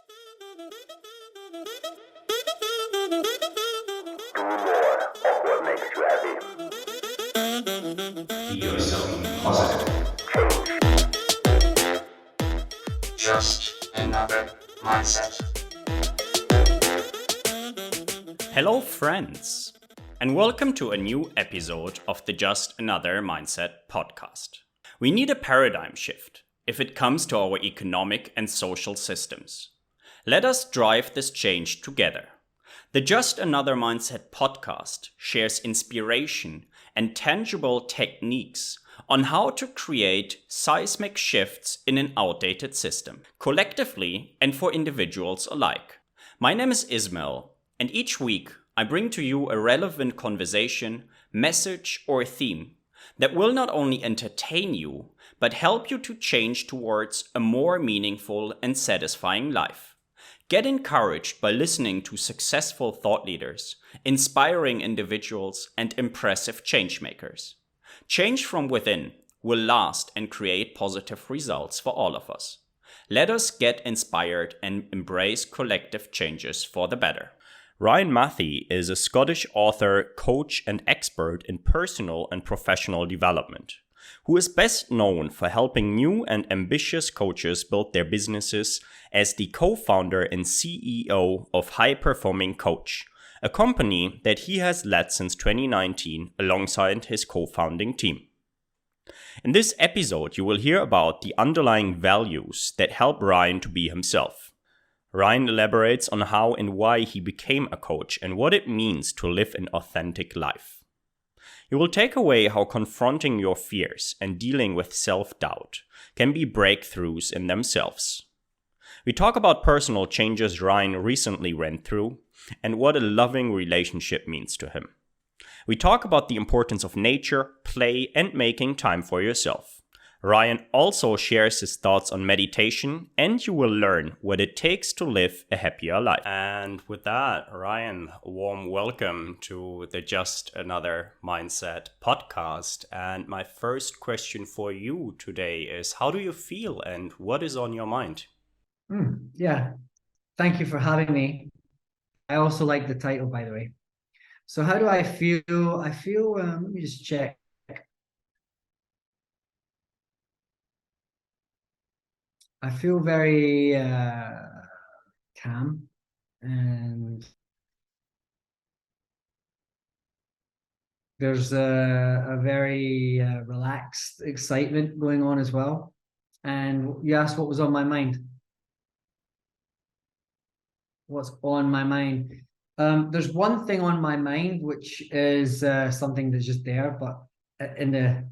Be yourself, be positive. Just another mindset. Hello, friends, and welcome to a new episode of the Just Another Mindset podcast. We need a paradigm shift if it comes to our economic and social systems. Let us drive this change together. The Just Another Mindset podcast shares inspiration and tangible techniques on how to create seismic shifts in an outdated system, collectively and for individuals alike. My name is Ismael, and each week I bring to you a relevant conversation, message, or theme that will not only entertain you, but help you to change towards a more meaningful and satisfying life. Get encouraged by listening to successful thought leaders, inspiring individuals, and impressive changemakers. Change from within will last and create positive results for all of us. Let us get inspired and embrace collective changes for the better. Ryan Mathie is a Scottish author, coach, and expert in personal and professional development, who is best known for helping new and ambitious coaches build their businesses as the co-founder and CEO of High Performing Coach, a company that he has led since 2019 alongside his co-founding team. In this episode, you will hear about the underlying values that help Ryan to be himself. Ryan elaborates on how and why he became a coach and what it means to live an authentic life. You will take away how confronting your fears and dealing with self-doubt can be breakthroughs in themselves. We talk about personal changes Ryan recently went through and what a loving relationship means to him. We talk about the importance of nature, play, and making time for yourself. Ryan also shares his thoughts on meditation, and you will learn what it takes to live a happier life. And with that, Ryan, a warm welcome to the Just Another Mindset podcast. And my first question for you today is, how do you feel and what is on your mind? Yeah, thank you for having me. I also like the title, by the way. So how do I feel? Let me just check. I feel very calm and there's a very relaxed excitement going on as well. And you asked what was on my mind. What's on my mind? There's one thing on my mind, which is something that's just there, but in the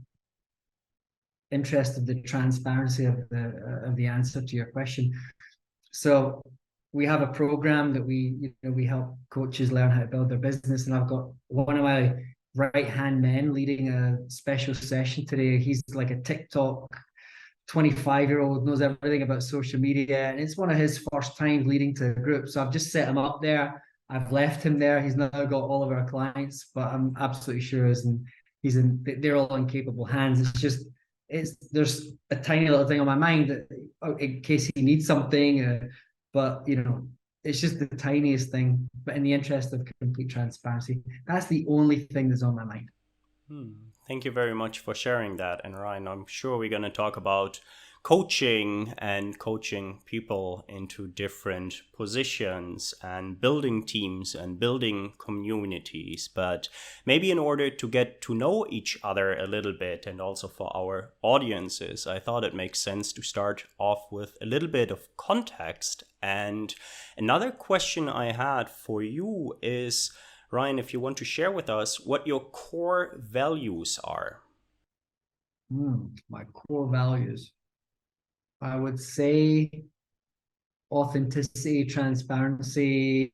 interest of the transparency of the answer to your question. So we have a program that we help coaches learn how to build their business, and I've got one of my right-hand men leading a special session today. He's like a TikTok 25-year-old, knows everything about social media, and it's one of his first times leading to a group. So I've just set him up there. I've left him there. He's now got all of our clients, but I'm absolutely sure they're all in capable hands. There's a tiny little thing on my mind that, in case he needs something, but it's just the tiniest thing. But in the interest of complete transparency, that's the only thing that's on my mind. Thank you very much for sharing that. And Ryan, I'm sure we're going to talk about coaching and coaching people into different positions and building teams and building communities. But maybe in order to get to know each other a little bit and also for our audiences, I thought it makes sense to start off with a little bit of context. And another question I had for you is, Ryan, if you want to share with us what your core values are. My core values. I would say authenticity, transparency,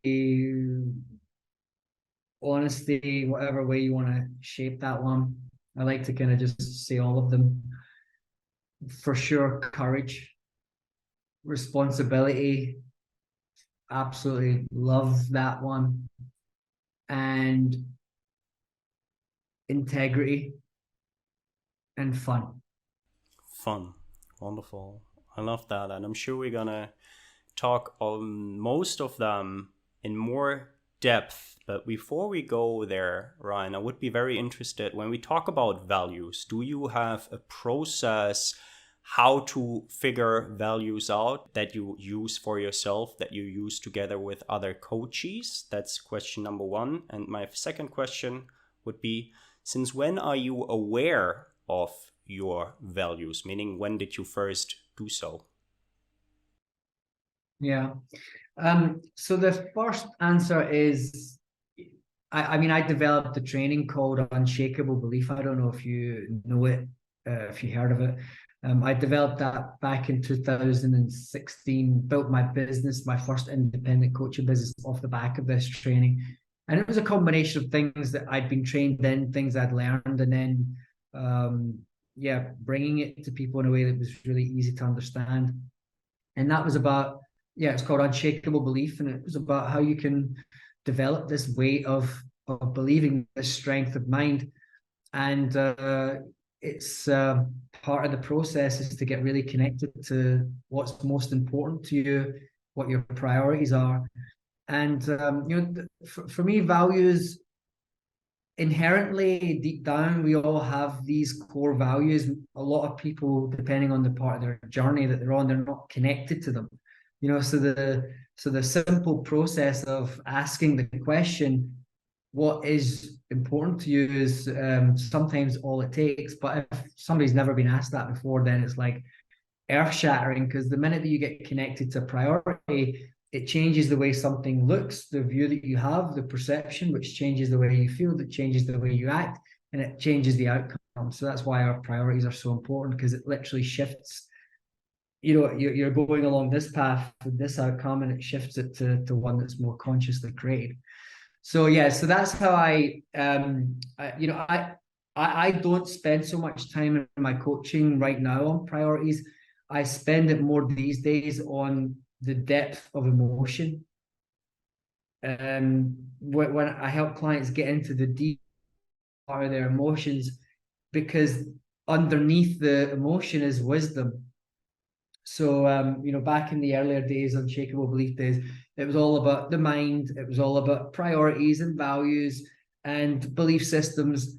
honesty, whatever way you want to shape that one. I like to kind of just say all of them. For sure, courage, responsibility, absolutely love that one. And integrity and fun. Fun. Wonderful. I love that. And I'm sure we're going to talk on most of them in more depth. But before we go there, Ryan, I would be very interested, when we talk about values, do you have a process how to figure values out that you use for yourself, that you use together with other coaches? That's question number one. And my second question would be, since when are you aware of your values? Meaning, when did you first do so? Yeah. So the first answer is, I mean, I developed a training called Unshakable Belief. I don't know if you know it, if you heard of it. I developed that back in 2016, built my business, my first independent coaching business off the back of this training. And it was a combination of things that I'd been trained in, things I'd learned, and then, bringing it to people in a way that was really easy to understand. And that was about, it's called Unshakable Belief. And it was about how you can develop this way of believing, this strength of mind. And it's part of the process is to get really connected to what's most important to you, what your priorities are. And for me, values, inherently deep down, we all have these core values. A lot of people, depending on the part of their journey that they're on, they're not connected to them. So the simple process of asking the question, what is important to you, is sometimes all it takes. But if somebody's never been asked that before, then it's like earth-shattering, because the minute that you get connected to priority, it changes the way something looks, the view that you have, the perception, which changes the way you feel, that changes the way you act, and it changes the outcome. So that's why our priorities are so important, because it literally shifts. You're going along this path with this outcome, and it shifts it to one that's more consciously created. So so that's how I don't spend so much time in my coaching right now on priorities. I spend it more these days on the depth of emotion. When I help clients get into the deep part of their emotions, because underneath the emotion is wisdom. So, back in the earlier days, Unshakable Belief days, it was all about the mind. It was all about priorities and values and belief systems.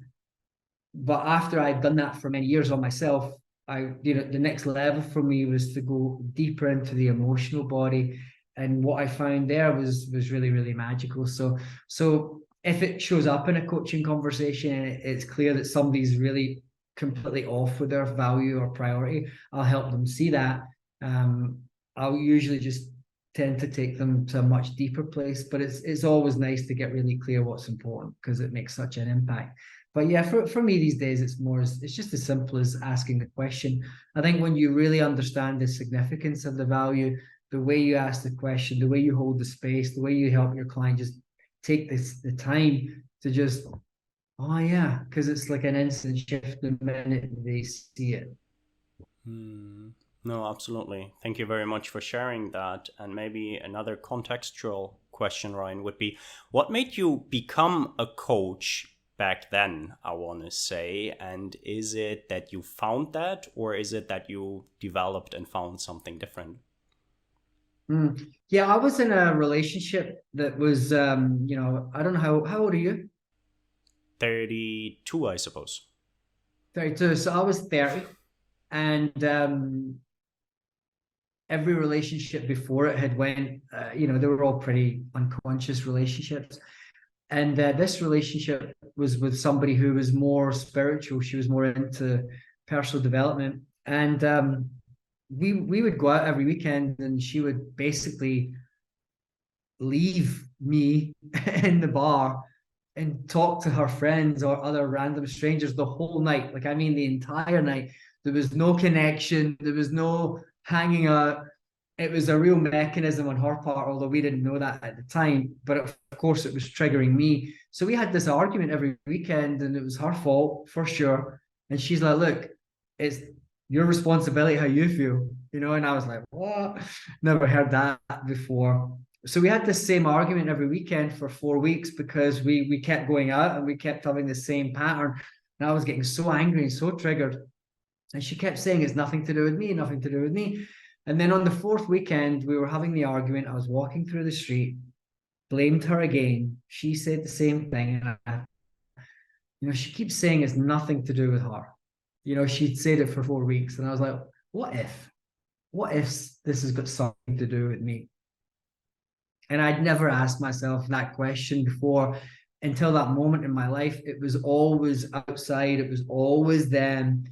But after I'd done that for many years on myself, the next level for me was to go deeper into the emotional body. And what I found there was really, really magical. So if it shows up in a coaching conversation and it's clear that somebody's really completely off with their value or priority, I'll help them see that. I'll usually just tend to take them to a much deeper place, but it's always nice to get really clear what's important, because it makes such an impact. But yeah, for me these days, it's just as simple as asking the question. I think when you really understand the significance of the value, the way you ask the question, the way you hold the space, the way you help your client just take the time to just, oh yeah, because it's like an instant shift the minute they see it. No, absolutely. Thank you very much for sharing that. And maybe another contextual question, Ryan, would be, what made you become a coach back then, I want to say? And is it that you found that, or is it that you developed and found something different? Yeah, I was in a relationship that was, I don't know, how old are you? 32, I suppose. 32. So I was 30. And every relationship before it had went, they were all pretty unconscious relationships. And this relationship was with somebody who was more spiritual. She was more into personal development. And we would go out every weekend, and she would basically leave me in the bar and talk to her friends or other random strangers the whole night. Like, I mean, the entire night. There was no connection. There was no hanging out. It was a real mechanism on her part, although we didn't know that at the time. But of course, it was triggering me. So we had this argument every weekend, and it was her fault for sure. And she's like, look, it's your responsibility how you feel, And I was like, what? Never heard that before. So we had the same argument every weekend for 4 weeks, because we kept going out and we kept having the same pattern. And I was getting so angry and so triggered. And she kept saying, it's nothing to do with me, nothing to do with me. And then on the fourth weekend, we were having the argument. I was walking through the street, blamed her again. She said the same thing. And she keeps saying it's nothing to do with her. She'd said it for 4 weeks. And I was like, what if? What if this has got something to do with me? And I'd never asked myself that question before until that moment in my life. It was always outside. It was always them.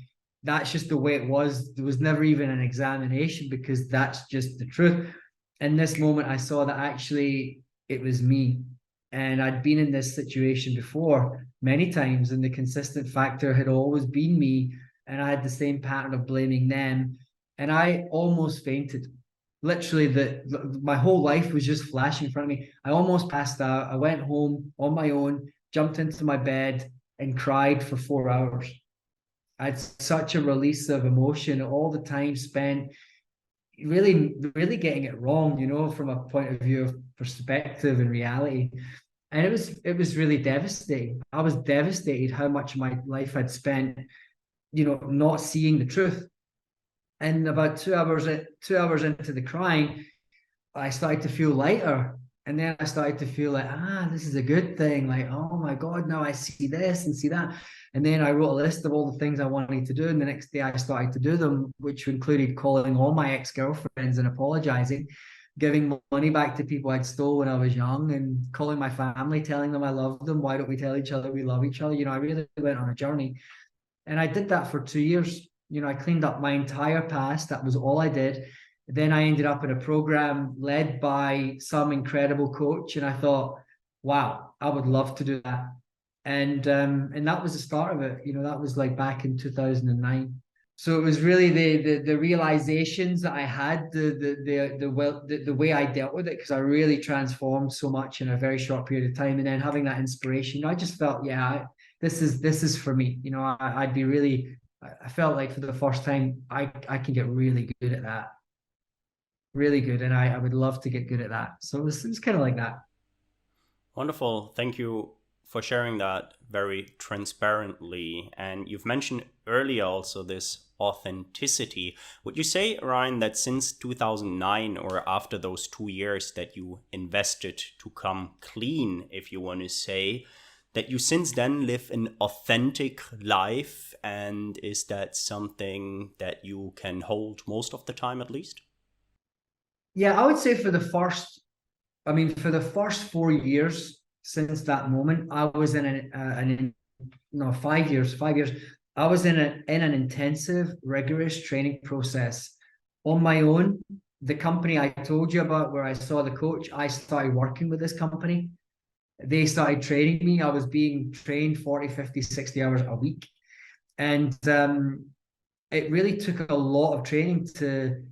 That's just the way it was. There was never even an examination because that's just the truth. And this moment, I saw that actually it was me. And I'd been in this situation before many times, and the consistent factor had always been me. And I had the same pattern of blaming them. And I almost fainted. Literally, my whole life was just flashing in front of me. I almost passed out. I went home on my own, jumped into my bed, and cried for 4 hours. I had such a release of emotion, all the time spent really, really getting it wrong, from a point of view of perspective and reality. And it was really devastating. I was devastated how much of my life I'd spent, not seeing the truth. And about 2 hours into the crying, I started to feel lighter. And then I started to feel like, this is a good thing. Like, oh my God, now I see this and see that. And then I wrote a list of all the things I wanted to do. And the next day I started to do them, which included calling all my ex-girlfriends and apologizing, giving money back to people I'd stole when I was young, and calling my family, telling them I love them. Why don't we tell each other we love each other? I really went on a journey. And I did that for 2 years. I cleaned up my entire past. That was all I did. Then I ended up in a program led by some incredible coach. And I thought, wow, I would love to do that. And that was the start of it. That was like back in 2009. So it was really the realizations that I had, the way I dealt with it, because I really transformed so much in a very short period of time. And then having that inspiration, I just felt, this is for me. I felt like for the first time, I can get really good at that. Really good. And I would love to get good at that. So it was kind of like that. Wonderful. Thank you for sharing that very transparently. And you've mentioned earlier also this authenticity. Would you say, Ryan, that since 2009 or after those 2 years that you invested to come clean, if you want to say, that you since then live an authentic life? And is that something that you can hold most of the time, at least? Yeah, I would say for the first 4 years since that moment, I was in 5 years. 5 years. I was in an intensive, rigorous training process on my own. The company I told you about, where I saw the coach, I started working with this company. They started training me. I was being trained 40, 50, 60 hours a week. And it really took a lot of training to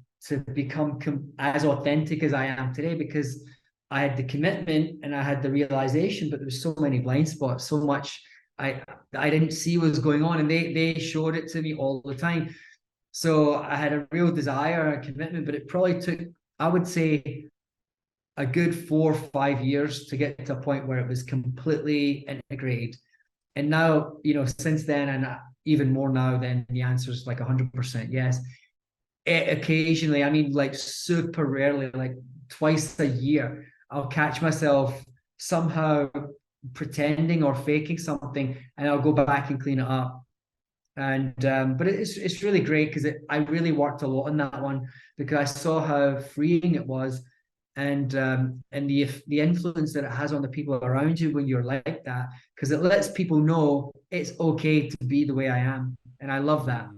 become as authentic as I am today, because I had the commitment and I had the realization, but there was so many blind spots, so much I didn't see what was going on, and they showed it to me all the time. So I had a real desire and commitment, but it probably took, I would say, a good 4 or 5 years to get to a point where it was completely integrated. And now, since then, and even more now, then the answer is like 100% yes. Occasionally, like super rarely, like twice a year, I'll catch myself somehow pretending or faking something, and I'll go back and clean it up. And but it's really great, because I really worked a lot on that one, because I saw how freeing it was, and the influence that it has on the people around you when you're like that, because it lets people know it's okay to be the way I am, and I love that.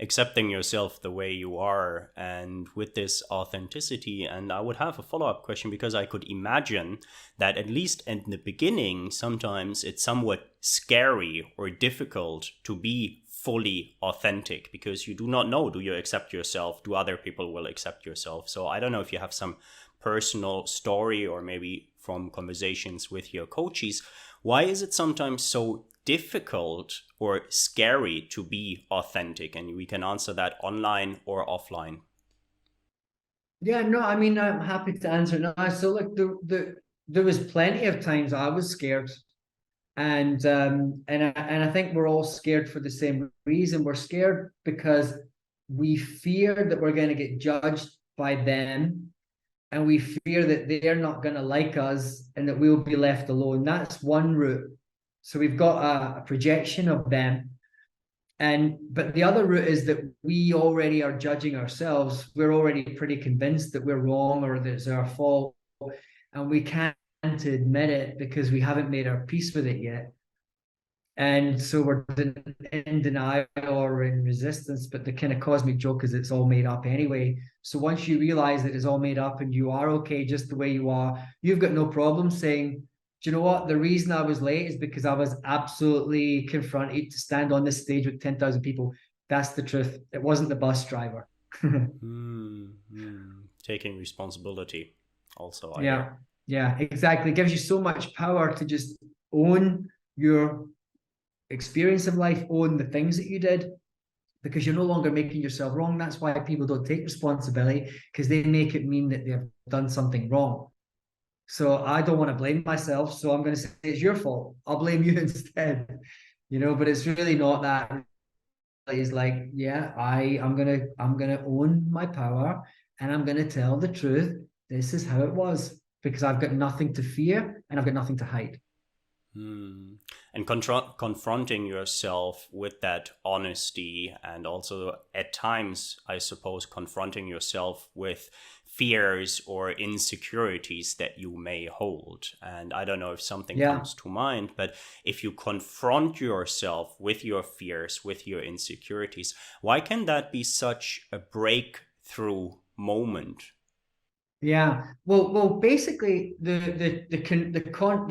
Accepting yourself the way you are, and with this authenticity. And I would have a follow-up question, because I could imagine that at least in the beginning, sometimes it's somewhat scary or difficult to be fully authentic, because you do not know, do you accept yourself? Do other people will accept yourself? So I don't know if you have some personal story, or maybe from conversations with your coaches, why is it sometimes so difficult or scary to be authentic? And we can answer that online or offline. Yeah, no, I'm happy to answer now. So look, there was plenty of times I was scared, and I think we're all scared for the same reason. We're scared because we fear that we're going to get judged by them, and we fear that they're not going to like us and that we'll be left alone. That's one route. So we've got a projection of them. But the other route is that we already are judging ourselves. We're already pretty convinced that we're wrong or that it's our fault, and we can't admit it because we haven't made our peace with it yet. And so we're in denial or in resistance, but the kind of cosmic joke is it's all made up anyway. So once you realize that it's all made up and you are okay just the way you are, you've got no problem saying, do you know what? The reason I was late is because I was absolutely confronted to stand on this stage with 10,000 people. That's the truth. It wasn't the bus driver. Taking responsibility also. Yeah, exactly. It gives you so much power to just own your experience of life, own the things that you did, because you're no longer making yourself wrong. That's why people don't take responsibility, because they make it mean that they've done something wrong. So I don't want to blame myself, so I'm going to say it's your fault. I'll blame you instead, but it's really not that. It's like, yeah, I'm gonna own my power, and I'm gonna tell the truth. This is how it was, because I've got nothing to fear and I've got nothing to hide. And confronting yourself with that honesty, and also at times, I suppose, confronting yourself with fears or insecurities that you may hold. And I don't know if something comes to mind, but if you confront yourself with your fears, with your insecurities, why can that be such a breakthrough moment? Yeah. Well, basically, the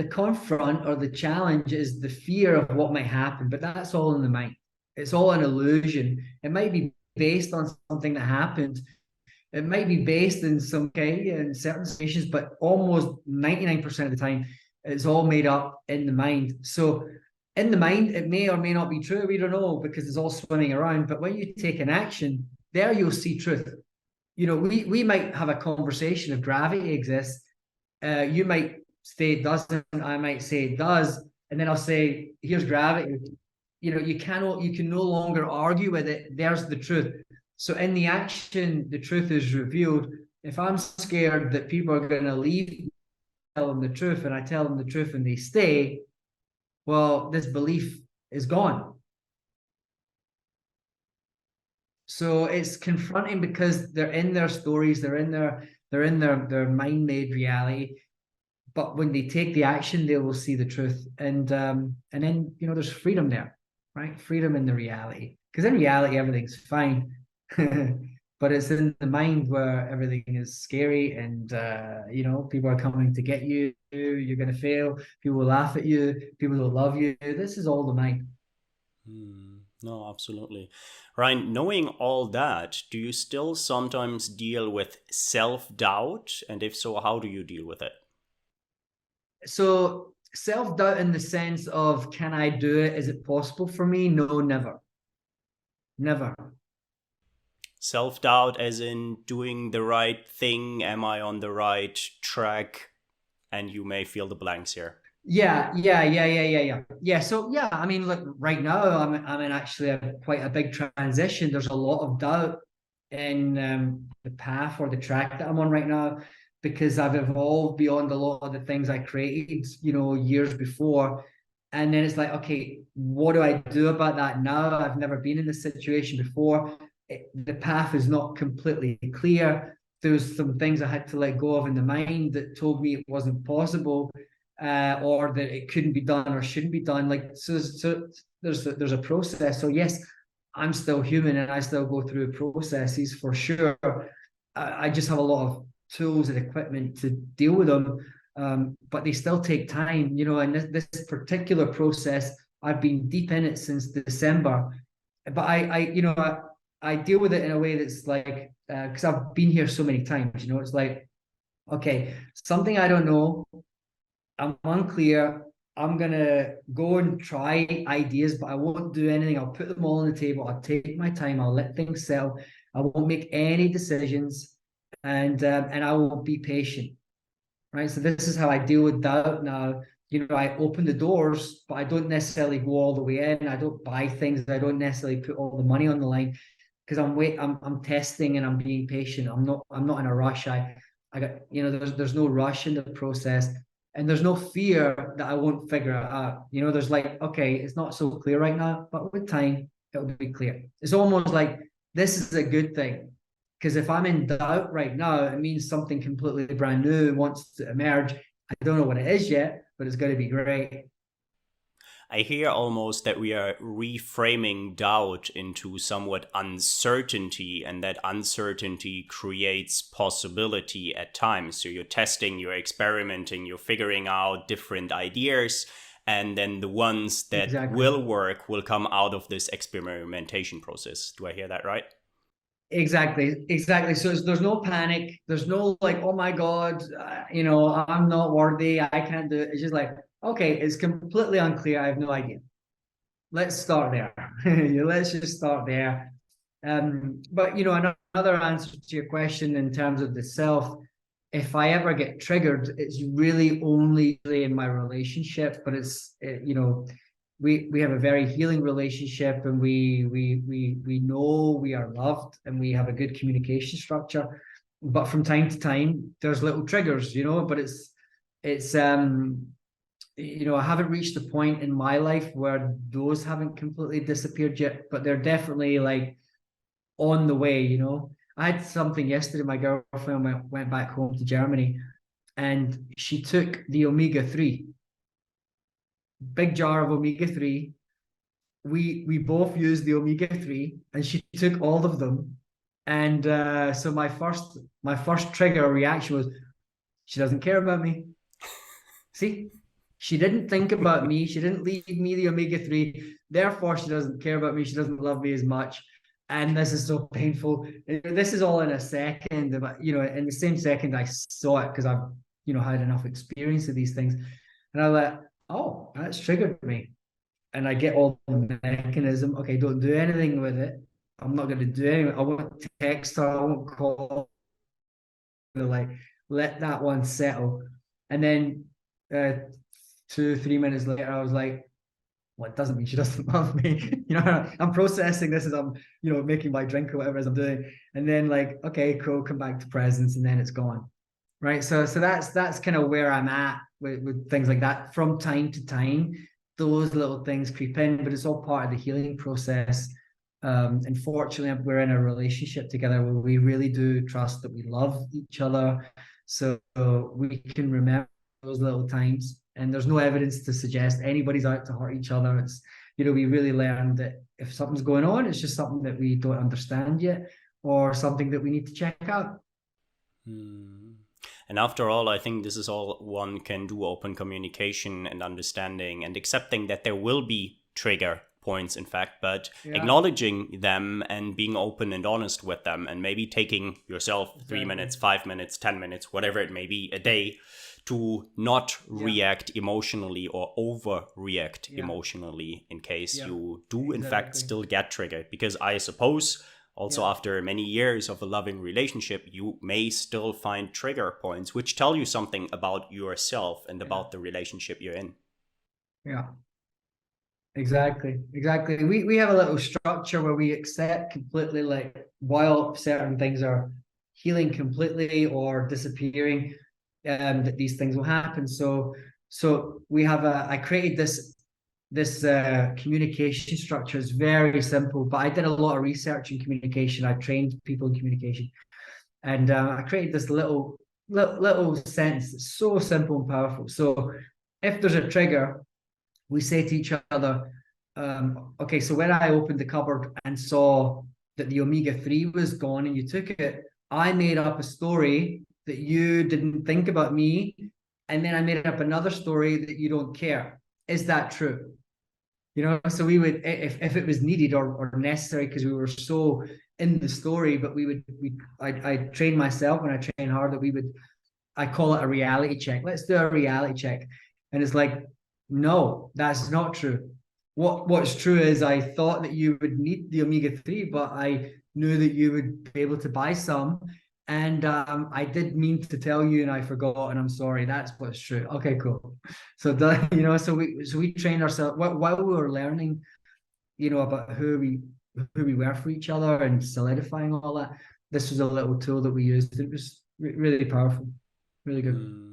confront or the challenge is the fear of what might happen, but that's all in the mind. It's all an illusion. It might be based on something that happened. It might be based in in certain situations, but almost 99% of the time, it's all made up in the mind. So in the mind, it may or may not be true. We don't know, because it's all swimming around. But when you take an action, there you'll see truth. We might have a conversation if gravity exists. You might say it doesn't, I might say it does, and then I'll say, here's gravity. You can no longer argue with it. There's the truth. So in the action, the truth is revealed. If I'm scared that people are going to leave, tell them the truth, and I tell them the truth and they stay, well, this belief is gone. So it's confronting because they're in their stories, they're in their mind-made reality. But when they take the action, they will see the truth. And then there's freedom there, right? Freedom in the reality. Because in reality, everything's fine. But it's in the mind where everything is scary, and people are coming to get you. You're going to fail. People will laugh at you. People don't love you. This is all the mind. No, absolutely. Ryan, knowing all that, do you still sometimes deal with self-doubt? And if so, how do you deal with it? So self-doubt in the sense of, can I do it? Is it possible for me? No, never. Never. Self-doubt as in doing the right thing. Am I on the right track? And you may fill the blanks here. Yeah. So yeah, I mean, look, right now I'm in actually quite a big transition. There's a lot of doubt in the path or the track that I'm on right now, because I've evolved beyond a lot of the things I created, years before. And then it's like, okay, what do I do about that now? I've never been in this situation before. The path is not completely clear. There's some things I had to let go of in the mind that told me it wasn't possible. Or that it couldn't be done or shouldn't be done. Like, so there's a process. So yes, I'm still human and I still go through processes for sure. I just have a lot of tools and equipment to deal with them, but they still take time. And this particular process, I've been deep in it since December, but I deal with it in a way that's like, because I've been here so many times. It's like, okay, something I don't know. I'm unclear. I'm going to go and try ideas, but I won't do anything. I'll put them all on the table. I'll take my time. I'll let things settle. I won't make any decisions, and I will be patient, right? So this is how I deal with doubt now. I open the doors, but I don't necessarily go all the way in. I don't buy things. I don't necessarily put all the money on the line, because I'm testing and I'm being patient. I'm not in a rush. I got, there's no rush in the process, and there's no fear that I won't figure it out. There's like, okay, it's not so clear right now, but with time it'll be clear. It's almost like this is a good thing, because if I'm in doubt right now, it means something completely brand new wants to emerge. I don't know what it is yet, but it's going to be great. I hear almost that we are reframing doubt into somewhat uncertainty, and that uncertainty creates possibility at times. So you're testing, you're experimenting, you're figuring out different ideas, and then the ones that Exactly. will work will come out of this experimentation process. Do I hear that right? Exactly. So there's no panic. There's no like, oh my God, I'm not worthy. I can't do it. It's just like, okay, it's completely unclear. I have no idea. Let's start there. Let's just start there. But another answer to your question in terms of the self, if I ever get triggered, it's really only in my relationship, but we have a very healing relationship, and we know we are loved, and we have a good communication structure. But from time to time, there's little triggers, but it's I haven't reached a point in my life where those haven't completely disappeared yet, but they're definitely like on the way. I had something yesterday. My girlfriend went back home to Germany, and she took the omega-3, big jar of omega-3. We both used the omega-3, and she took all of them. And so my first trigger reaction was, she doesn't care about me. See, she didn't think about me. She didn't leave me the omega-3. Therefore, she doesn't care about me. She doesn't love me as much. And this is so painful. This is all in a second. But, in the same second, I saw it because I've, had enough experience of these things. And I was like, oh, that's triggered me. And I get all the mechanism. Okay, don't do anything with it. I'm not going to do anything. I won't text her. I won't call her. Like, let that one settle. And then 2 3 minutes later, I was like, well, it doesn't mean she doesn't love me. I'm processing this as I'm, making my drink or whatever as I'm doing. And then like, okay, cool, come back to presence, and then it's gone. Right. So that's kind of where I'm at with things like that. From time to time, those little things creep in, but it's all part of the healing process. And fortunately, we're in a relationship together where we really do trust that we love each other. So we can remember those little times, and there's no evidence to suggest anybody's out to hurt each other. It's, we really learned that if something's going on, it's just something that we don't understand yet, or something that we need to check out. And after all, I think this is all one can do: open communication and understanding and accepting that there will be trigger points, in fact, but acknowledging them and being open and honest with them, and maybe taking yourself 3 minutes, 5 minutes, 10 minutes, whatever it may be, a day to not react emotionally or overreact emotionally in case you do in fact still get triggered. Because I suppose also after many years of a loving relationship, you may still find trigger points which tell you something about yourself and about the relationship you're in. Yeah. Exactly. We have a little structure where we accept completely, like, while certain things are healing completely or disappearing, that these things will happen. So we have I created this communication structure. Is very simple, but I did a lot of research in communication. I trained people in communication, and I created this little sentence that's so simple and powerful. So if there's a trigger, we say to each other, okay, so when I opened the cupboard and saw that the omega-3 was gone and you took it, I made up a story that you didn't think about me, and then I made up another story that you don't care. Is that true? So we would, if it was needed or necessary, because we were so in the story, but I trained myself and I train hard that I call it a reality check. Let's do a reality check. And it's like, no, that's not true. What's true is I thought that you would need the omega-3, but I knew that you would be able to buy some. And I did mean to tell you, and I forgot, and I'm sorry. That's what's true. Okay, cool. So so we trained ourselves while we were learning, about who who we were for each other and solidifying all that. This was a little tool that we used. It was really powerful, really good. Mm.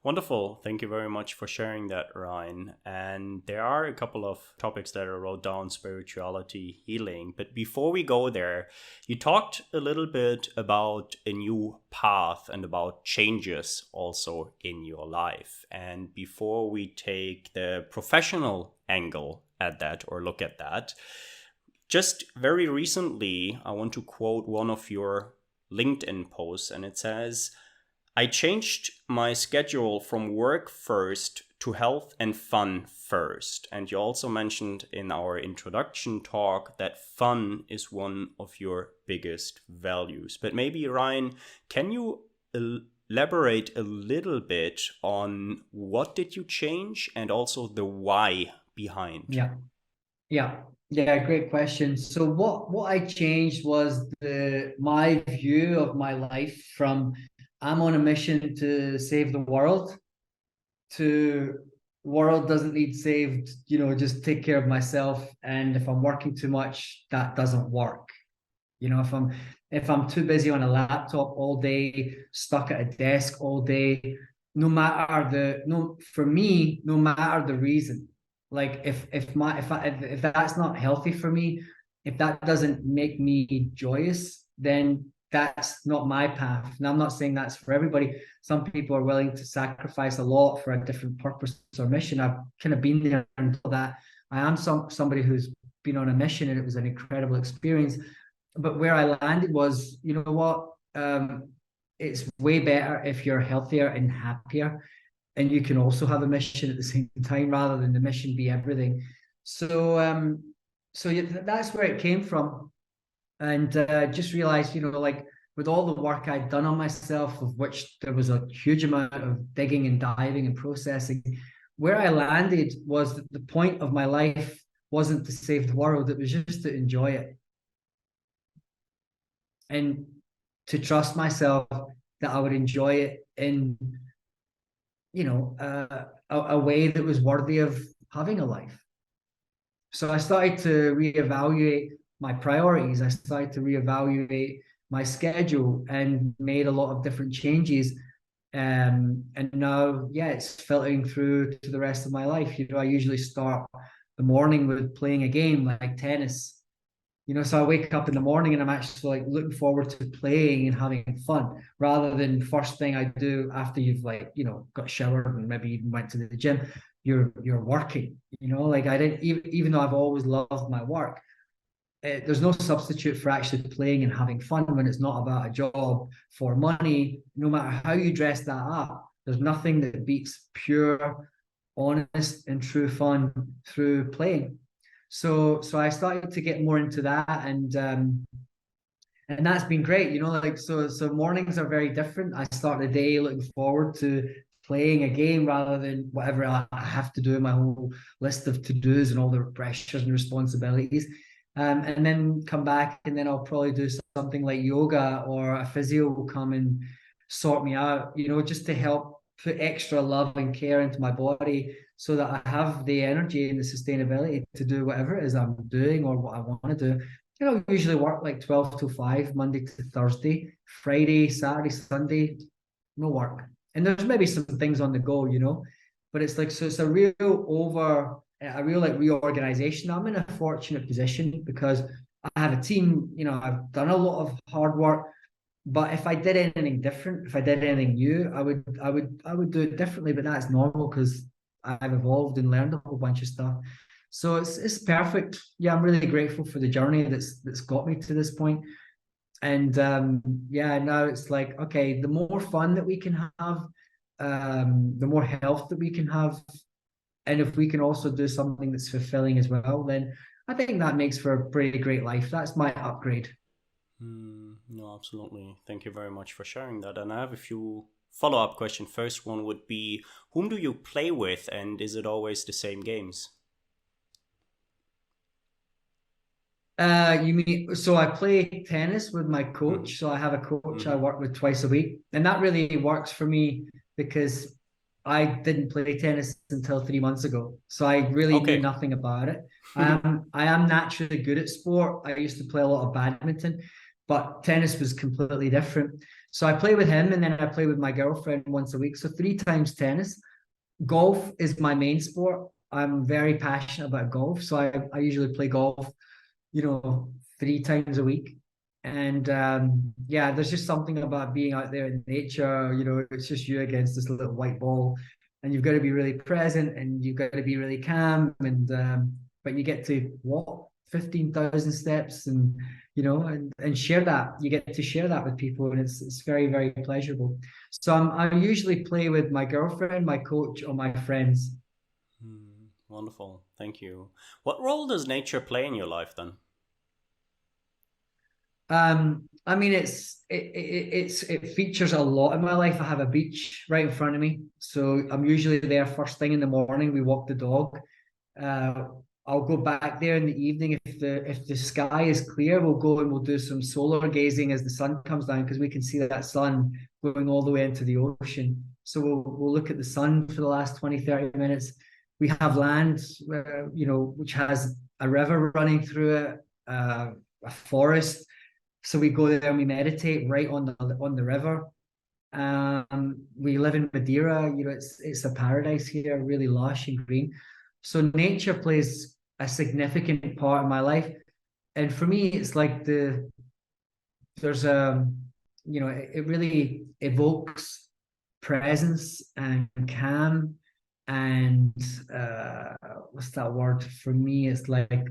Wonderful. Thank you very much for sharing that, Ryan. And there are a couple of topics that I wrote down: spirituality, healing. But before we go there, you talked a little bit about a new path and about changes also in your life. And before we take the professional angle at that or look at that, just very recently, I want to quote one of your LinkedIn posts, and it says, I changed my schedule from work first to health and fun first. And you also mentioned in our introduction talk that fun is one of your biggest values. But maybe, Ryan, can you elaborate a little bit on what did you change and also the why behind? Yeah, great question. So what I changed was my view of my life from I'm on a mission to save the world to world doesn't need saved, just take care of myself. And if I'm working too much, that doesn't work. If I'm too busy on a laptop all day, stuck at a desk all day, for me, no matter the reason, like if that's not healthy for me, if that doesn't make me joyous, then that's not my path. And I'm not saying that's for everybody. Some people are willing to sacrifice a lot for a different purpose or mission. I've kind of been there until that. I am somebody who's been on a mission, and it was an incredible experience. But where I landed was, you know what? It's way better if you're healthier and happier, and you can also have a mission at the same time rather than the mission be everything. So yeah, that's where it came from, and just realized, like with all the work I'd done on myself, of which there was a huge amount of digging and diving and processing, where I landed was that the point of my life wasn't to save the world; it was just to enjoy it and to trust myself that I would enjoy it in, a way that was worthy of having a life. So I started to reevaluate my priorities. I started to reevaluate my schedule and made a lot of different changes. And now, yeah, it's filtering through to the rest of my life. I usually start the morning with playing a game like tennis. So I wake up in the morning and I'm actually like looking forward to playing and having fun, rather than first thing I do after you've got showered and maybe even went to the gym. You're working. Like I didn't even though I've always loved my work. There's no substitute for actually playing and having fun when it's not about a job for money. No matter how you dress that up, there's nothing that beats pure, honest, and true fun through playing. So I started to get more into that, and that's been great. So mornings are very different. I start the day looking forward to playing a game rather than whatever I have to do, my whole list of to-dos and all the pressures and responsibilities. And then come back, and then I'll probably do something like yoga, or a physio will come and sort me out, just to help put extra love and care into my body, so that I have the energy and the sustainability to do whatever it is I'm doing or what I want to do. I usually work like 12 to 5, Monday to Thursday, Friday, Saturday, Sunday, no work. And there's maybe some things on the go, but it's like, so it's a real like reorganization. I'm in a fortunate position because I have a team, I've done a lot of hard work. But if I did anything different, if I did anything new, I would do it differently. But that's normal because I've evolved and learned a whole bunch of stuff. So it's perfect. Yeah, I'm really grateful for the journey that's got me to this point. And yeah, now it's like, okay, the more fun that we can have, the more health that we can have, and if we can also do something that's fulfilling as well, then I think that makes for a pretty great life. That's my upgrade. No, absolutely. Thank you very much for sharing that. And I have a few follow-up questions. First one would be, whom do you play with, and is it always the same games? You mean, so I play tennis with my Mm-hmm. coach. So I have a coach I Mm-hmm. work with twice a week, and that really works for me because I didn't play tennis until 3 months ago, so I really knew Okay. nothing about it. I am naturally good at sport. I used to play a lot of badminton, but tennis was completely different. So I play with him, and then I play with my girlfriend once a week. So 3 times tennis. Golf is my main sport. I'm very passionate about golf, so I usually play golf, 3 times a week. And yeah, there's just something about being out there in nature. It's just you against this little white ball, and you've got to be really present, and you've got to be really calm. And but you get to walk 15,000 steps, and share that. You get to share that with people, and it's very, very pleasurable. So I usually play with my girlfriend, my coach, or my friends. Wonderful. Thank you. What role does nature play in your life then? I mean, it features a lot in my life. I have a beach right in front of me, so I'm usually there first thing in the morning. We walk the dog. Uh, I'll go back there in the evening if the sky is clear. We'll go and we'll do some solar gazing as the sun comes down because we can see that sun going all the way into the ocean. So we'll look at the sun for the last 20-30 minutes. We have land, which has a river running through it, a forest. So we go there and we meditate right on the river. We live in Madeira. It's a paradise here, really lush and green. So nature plays a significant part in my life, and for me, it's like there's it really evokes presence and calm, and what's that word for me? It's like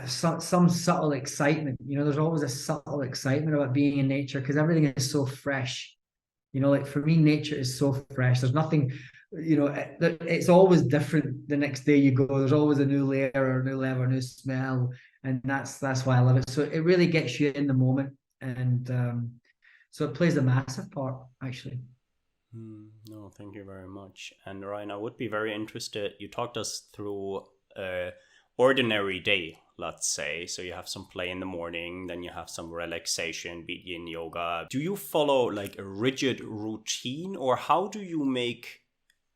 some subtle excitement. There's always a subtle excitement about being in nature because everything is so fresh. Like for me, nature is so fresh. There's nothing, it's always different the next day you go. There's always a new layer or a new level, a new smell. And that's why I love it. So it really gets you in the moment. And so it plays a massive part, actually. No, thank you very much. And Ryan, I would be very interested. You talked us through a ordinary day, let's say. So you have some play in the morning, then you have some relaxation, be it in yoga. Do you follow like a rigid routine, or how do you make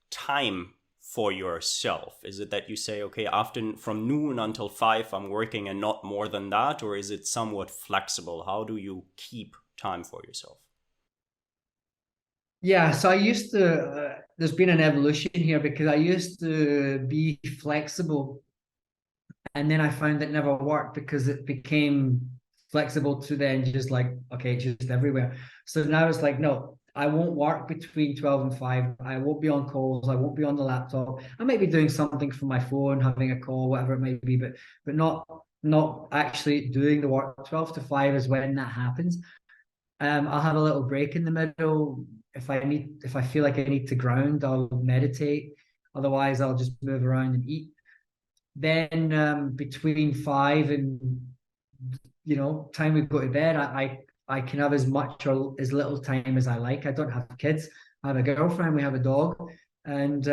time for yourself? Is it that you say, okay, after from noon until 5, I'm working and not more than that? Or is it somewhat flexible? How do you keep time for yourself? Yeah, so I used to, there's been an evolution here because I used to be flexible, and then I found it never worked because it became flexible to then just like, okay, it's just everywhere. So now it's like, no, I won't work between 12 and 5. I won't be on calls. I won't be on the laptop. I might be doing something from my phone, having a call, whatever it may be, but not actually doing the work. 12 to 5 is when that happens. I'll have a little break in the middle. If I feel like I need to ground, I'll meditate. Otherwise, I'll just move around and eat. Then between 5 and time we go to bed, I can have as much or as little time as I like. I don't have kids. I have a girlfriend. We have a dog, and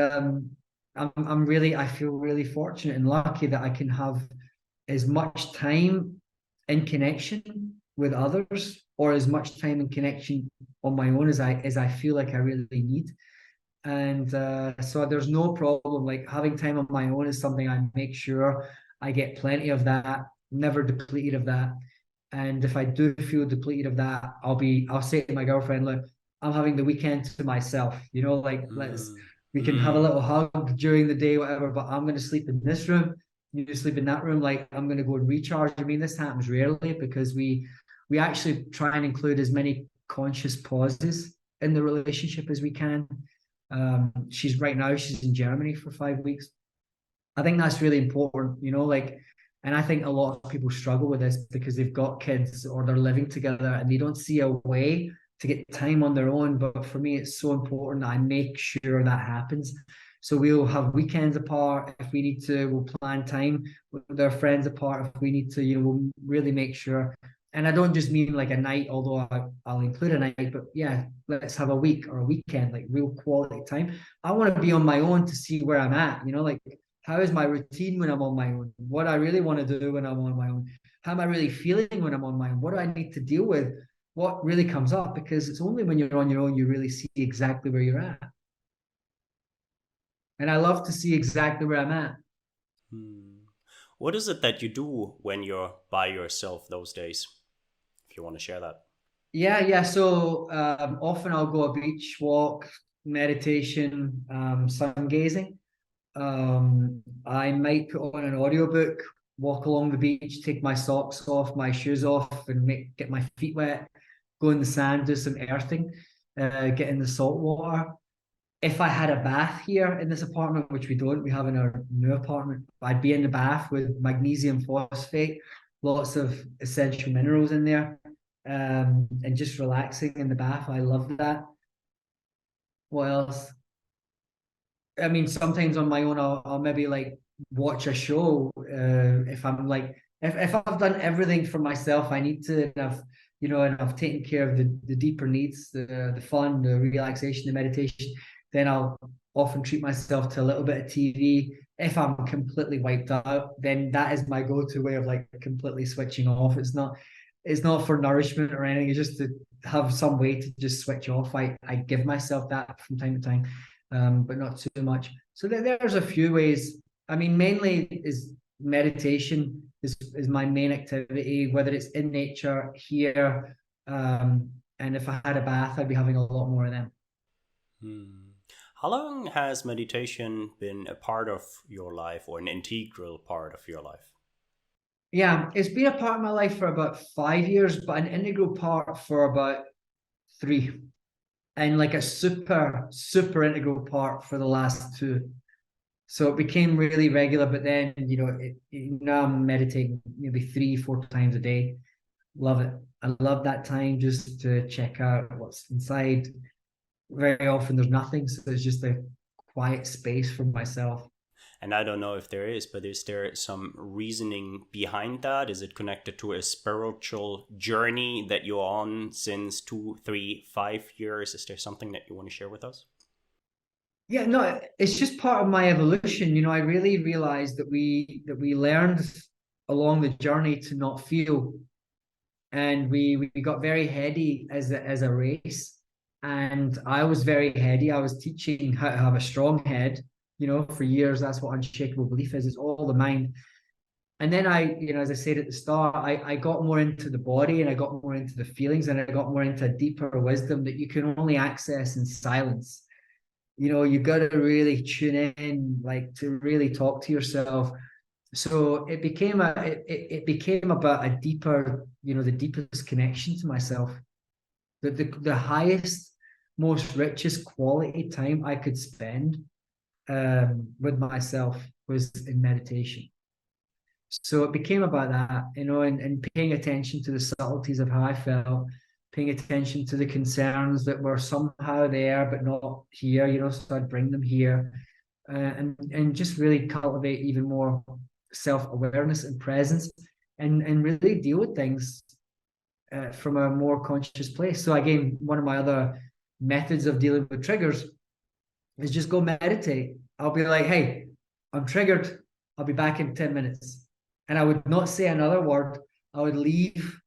I feel really fortunate and lucky that I can have as much time in connection with others, or as much time in connection on my own as I feel like I really need. And so there's no problem. Like having time on my own is something I make sure I get plenty of that, never depleted of that. And if I do feel depleted of that, I'll say to my girlfriend, look, I'm having the weekend to myself. Like we can have a little hug during the day, whatever, but I'm gonna sleep in this room, you sleep in that room. Like I'm gonna go and recharge. I mean, this happens rarely because we actually try and include as many conscious pauses in the relationship as we can. She's in Germany for 5 weeks. I think that's really important, and I think a lot of people struggle with this because they've got kids or they're living together and they don't see a way to get time on their own. But for me, it's so important that I make sure that happens. So we'll have weekends apart if we need to. We'll plan time with our friends apart if we need to. We'll really make sure. And I don't just mean like a night, although I'll include a night, but yeah, let's have a week or a weekend, like real quality time. I want to be on my own to see where I'm at, like how is my routine when I'm on my own? What I really want to do when I'm on my own? How am I really feeling when I'm on my own? What do I need to deal with? what really comes up, because it's only when you're on your own you really see exactly where you're at. And I love to see exactly where I'm at. Hmm. What is it that you do when you're by yourself those days? If you want to share that. Yeah. So often I'll go a beach walk, meditation, sun gazing. I might put on an audiobook, walk along the beach, take my socks off, my shoes off, and get my feet wet, go in the sand, do some earthing, get in the salt water. If I had a bath here in this apartment, which we don't, we have in our new apartment, I'd be in the bath with magnesium phosphate, lots of essential minerals in there, and just relaxing in the bath. I love that. What else? I mean, sometimes on my own, I'll maybe like watch a show. If I'm like, if I've done everything for myself, I need to, and I've taken care of the deeper needs, the fun, the relaxation, the meditation, then I'll often treat myself to a little bit of TV. If I'm completely wiped out, then that is my go-to way of like completely switching off. It's not for nourishment or anything. It's just to have some way to just switch off. I give myself that from time to time, but not too much. So there's a few ways. I mean, mainly is meditation is my main activity, whether it's in nature here, and if I had a bath, I'd be having a lot more of them. Hmm. How long has meditation been a part of your life or an integral part of your life? Yeah, it's been a part of my life for about 5 years, but an integral part for about three, and like a super, super integral part for the last two. So it became really regular, but then, now I'm meditating maybe 3, 4 times a day. Love it. I love that time just to check out what's inside. Very often there's nothing, so it's just a quiet space for myself. And I don't know if there is, but is there some reasoning behind that? Is it connected to a spiritual journey that you're on since 2, 3, 5 years? Is there something that you want to share with us? Yeah, no, it's just part of my evolution. I really realized that we learned along the journey to not feel, and we got very heady as a race. And I was very heady. I was teaching how to have a strong head. For years, that's what unshakable belief is. It's all the mind. And then as I said at the start, I got more into the body, and I got more into the feelings, and I got more into a deeper wisdom that you can only access in silence. You got to really tune in, like, to really talk to yourself. So it became about a deeper, the deepest connection to myself. The highest, most richest quality time I could spend with myself was in meditation. So it became about that, and paying attention to the subtleties of how I felt, paying attention to the concerns that were somehow there but not here, so I'd bring them here, and just really cultivate even more self-awareness and presence, and really deal with things from a more conscious place. So again, one of my other methods of dealing with triggers is just go meditate. I'll be like, hey, I'm triggered. I'll be back in 10 minutes. And I would not say another word. I would leave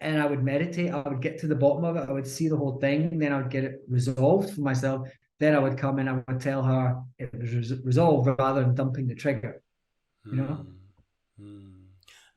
and I would meditate. I would get to the bottom of it. I would see the whole thing. And then I would get it resolved for myself. Then I would come and I would tell her it was resolved rather than dumping the trigger, you know? Hmm. Hmm.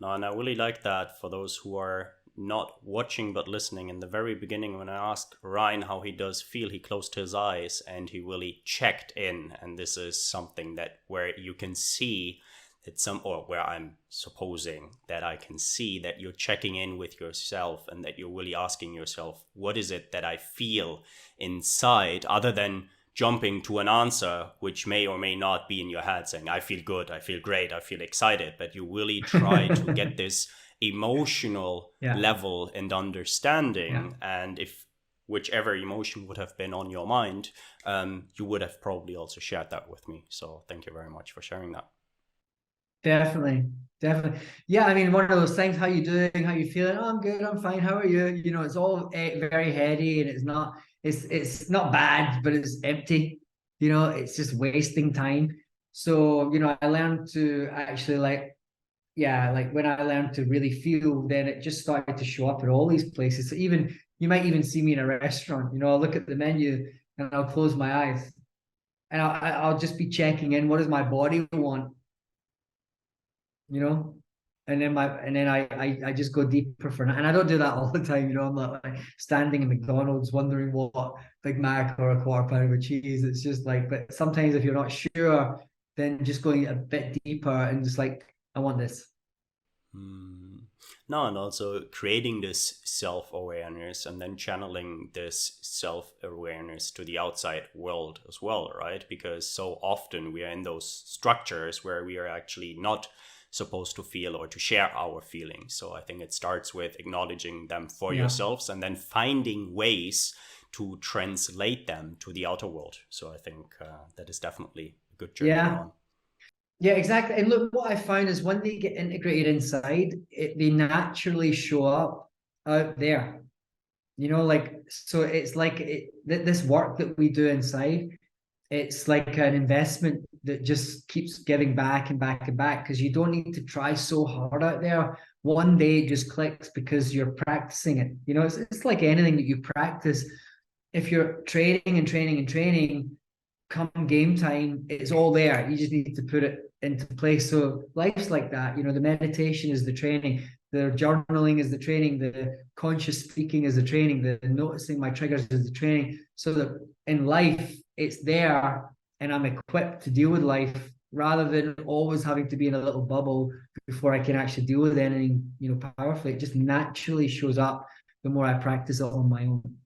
No, and I really like that for those who are not watching but listening. In the very beginning, when I asked Ryan how he does feel, he closed his eyes and he really checked in. And this is something that where you can see that or where I'm supposing that I can see that you're checking in with yourself and that you're really asking yourself, what is it that I feel inside, other than jumping to an answer which may or may not be in your head saying, I feel good, I feel great, I feel excited. But you really try to get this emotional Yeah. level and understanding. Yeah. And if whichever emotion would have been on your mind, you would have probably also shared that with me. So thank you very much for sharing that. Definitely. Definitely. Yeah, I mean, one of those things, how you doing, how you feeling? Oh, I'm good, I'm fine. How are you? It's all very heady, and it's not bad, but it's empty. It's just wasting time. So, I learned to actually, like, yeah, like when I learned to really feel, then it just started to show up at all these places. So even you might even see me in a restaurant, I'll look at the menu and I'll close my eyes and I'll just be checking in. What does my body want? you know and then I just go deeper for it. And I don't do that all the time. I'm not like standing in McDonald's wondering what Big Mac or a quarter pounder with cheese. It's just like, but sometimes if you're not sure, then just going a bit deeper and just like, I want this. No, and also creating this self awareness and then channeling this self awareness to the outside world as well, right? Because so often we are in those structures where we are actually not supposed to feel or to share our feelings. So I think it starts with acknowledging them for Yeah. yourselves and then finding ways to translate them to the outer world. So I think that is definitely a good journey you're Yeah. on. Yeah, exactly. And look, what I find is when they get integrated inside, they naturally show up out there. Like, so it's like this work that we do inside, it's like an investment that just keeps giving back and back and back, because you don't need to try so hard out there. One day it just clicks because you're practicing it. It's like anything that you practice. If you're training and training and training, come game time, it's all there. You just need to put it into place. So life's like that. The meditation is the training, the journaling is the training, the conscious speaking is the training, the noticing my triggers is the training. So that in life, it's there and I'm equipped to deal with life rather than always having to be in a little bubble before I can actually deal with anything, powerfully. It just naturally shows up the more I practice it on my own.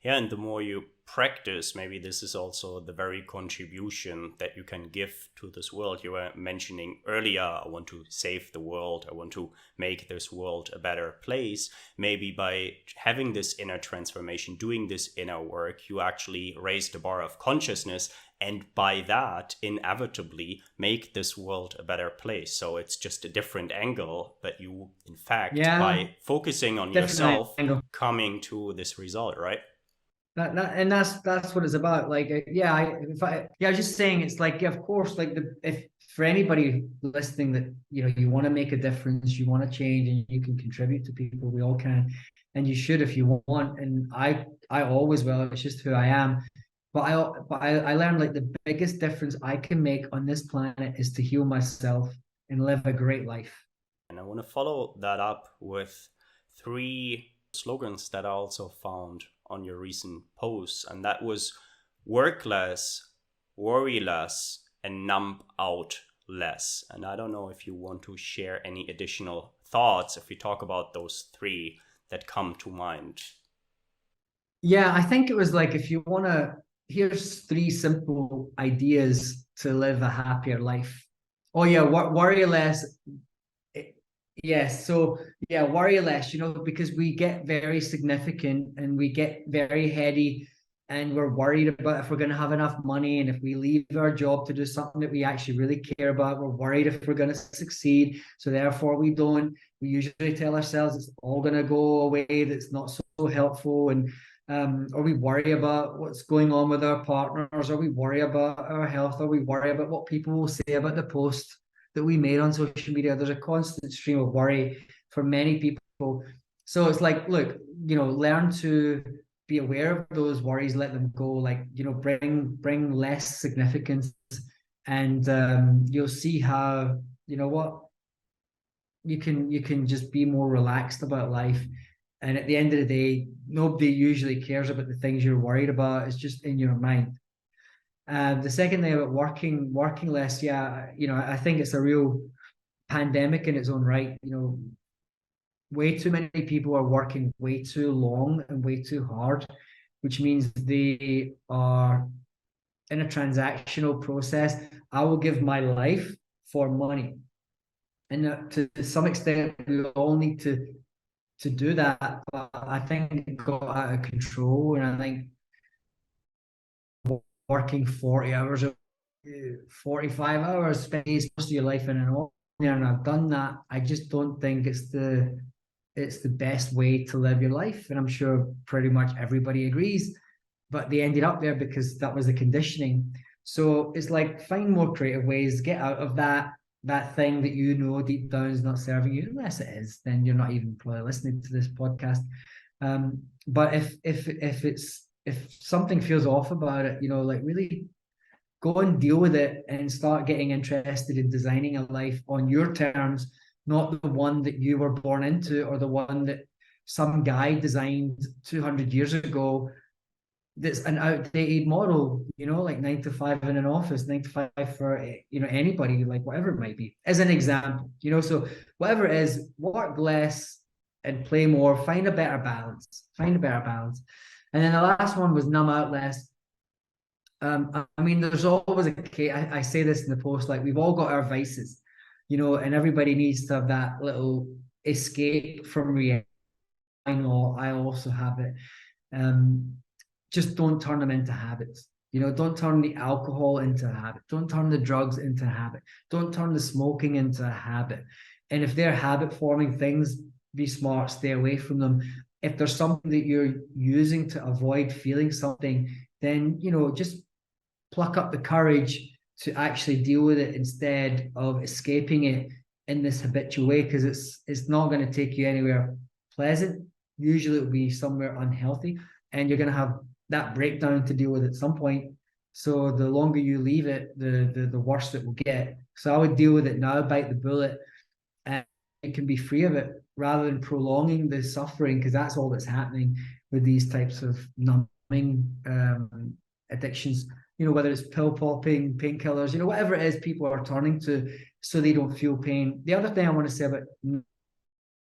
Yeah, and the more you practice, maybe this is also the very contribution that you can give to this world. You were mentioning earlier, I want to save the world, I want to make this world a better place. Maybe by having this inner transformation, doing this inner work, you actually raise the bar of consciousness, and by that, inevitably make this world a better place. So it's just a different angle, but you, in fact, Yeah, by focusing on different yourself, angle. coming to this result, right? That's what it's about. Like, yeah, I was just saying, it's like, yeah, of course, like if for anybody listening that you want to make a difference, you want to change, and you can contribute to people, we all can, and you should if you want. And I always will. It's just who I am. But I learned, like, the biggest difference I can make on this planet is to heal myself and live a great life. And I want to follow that up with three slogans that I also found on your recent posts. And that was work less, worry less, and numb out less. And I don't know if you want to share any additional thoughts if we talk about those three that come to mind. Yeah, I think it was like, if you want to, here's three simple ideas to live a happier life. Oh yeah, worry less. Yes, so yeah, worry less, because we get very significant and we get very heady, and we're worried about if we're going to have enough money, and if we leave our job to do something that we actually really care about, we're worried if we're going to succeed. So therefore we don't. We usually tell ourselves it's all going to go away, that's not so helpful. And or we worry about what's going on with our partners, or we worry about our health, or we worry about what people will say about the post that we made on social media. There's a constant stream of worry for many people. So it's like, look, learn to be aware of those worries, let them go, like, bring less significance, and you'll see how, what, you can just be more relaxed about life. And at the end of the day, nobody usually cares about the things you're worried about. It's just in your mind. The second thing about working less, yeah, I think it's a real pandemic in its own right. Way too many people are working way too long and way too hard, which means they are in a transactional process. I will give my life for money, and to some extent, we all need to do that. But I think it got out of control, and I think working 40 hours, 45 hours, spend most of your life in an office, and I've done that. I just don't think it's the best way to live your life. And I'm sure pretty much everybody agrees, but they ended up there because that was the conditioning. So it's like, find more creative ways, get out of that, that thing that you know deep down is not serving you, unless it is, then you're not even probably listening to this podcast. But if something feels off about it, like really go and deal with it and start getting interested in designing a life on your terms, not the one that you were born into or the one that some guy designed 200 years ago. That's an outdated model, like 9 to 5 in an office, 9 to 5 for anybody, like whatever it might be, as an example. So whatever it is, work less and play more. Find a better balance. And then the last one was numb out less. I mean, there's always a case. I say this in the post, like we've all got our vices, and everybody needs to have that little escape from reality. I know I also have it. Just don't turn them into habits. Don't turn the alcohol into a habit. Don't turn the drugs into a habit. Don't turn the smoking into a habit. And if they're habit forming things, be smart, stay away from them. If there's something that you're using to avoid feeling something, then, just pluck up the courage to actually deal with it instead of escaping it in this habitual way, because it's not going to take you anywhere pleasant. Usually it'll be somewhere unhealthy, and you're going to have that breakdown to deal with at some point. So the longer you leave it, the worse it will get. So I would deal with it now, bite the bullet, and it can be free of it rather than prolonging the suffering, because that's all that's happening with these types of numbing addictions. Whether it's pill popping, painkillers, whatever it is people are turning to so they don't feel pain. The other thing I want to say about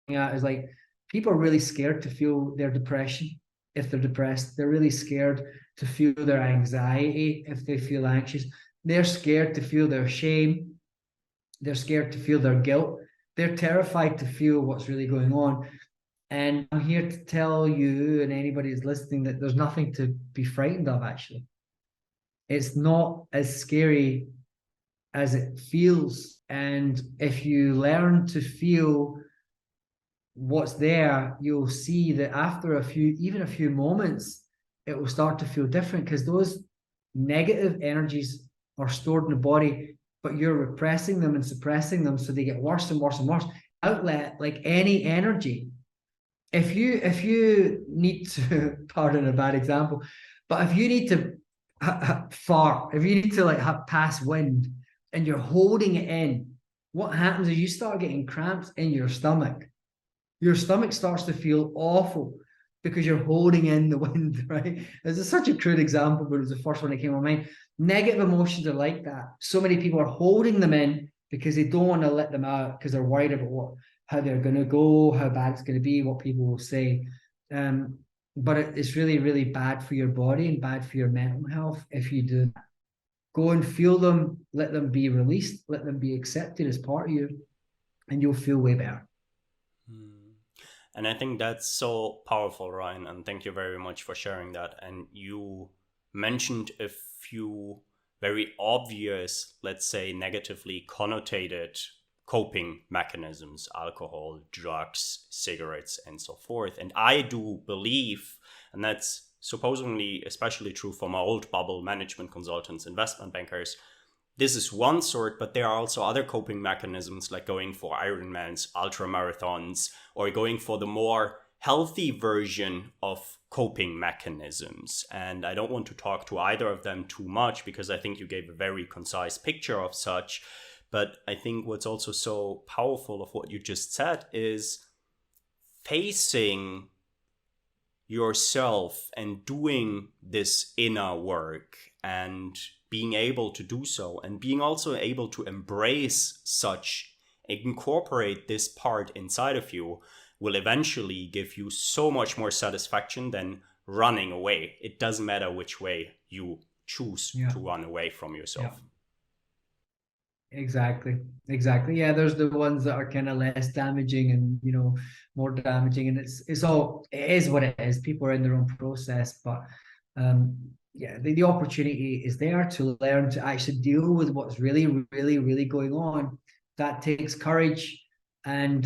is like people are really scared to feel their depression if they're depressed. They're really scared to feel their anxiety if they feel anxious. They're scared to feel their shame. They're scared to feel their guilt. They're terrified to feel what's really going on. And I'm here to tell you and anybody who's listening that there's nothing to be frightened of, actually. It's not as scary as it feels. And if you learn to feel what's there, you'll see that after a few moments, it will start to feel different, because those negative energies are stored in the body, but you're repressing them and suppressing them, so they get worse and worse and worse. Outlet, like any energy. If you need to, pardon a bad example, but if you need to fart, if you need to pass wind and you're holding it in, what happens is you start getting cramps in your stomach. Your stomach starts to feel awful because you're holding in the wind, right? This is such a crude example, but it was the first one that came to my mind. Negative emotions are like that. So many people are holding them in because they don't want to let them out, because they're worried about how they're going to go, how bad it's going to be, what people will say. But it's really, really bad for your body and bad for your mental health if you do that. Go and feel them, let them be released, let them be accepted as part of you, and you'll feel way better. And I think that's so powerful, Ryan, and thank you very much for sharing that. And you mentioned a few very obvious, let's say, negatively connotated coping mechanisms: alcohol, drugs, cigarettes, and so forth. And I do believe, and that's supposedly especially true for my old bubble management consultants, investment bankers, this is one sort, but there are also other coping mechanisms, like going for Ironmans, ultra marathons, or going for the more healthy version of coping mechanisms. And I don't want to talk to either of them too much, because I think you gave a very concise picture of such. But I think what's also so powerful of what you just said is facing yourself and doing this inner work and being able to do so, and being also able to embrace such, incorporate this part inside of you, will eventually give you so much more satisfaction than running away. It doesn't matter which way you choose to run away from yourself. Yeah. Exactly. Yeah, there's the ones that are kind of less damaging and more damaging, and it is what it is. People are in their own process, but the opportunity is there to learn to actually deal with what's really, really, really going on. That takes courage, and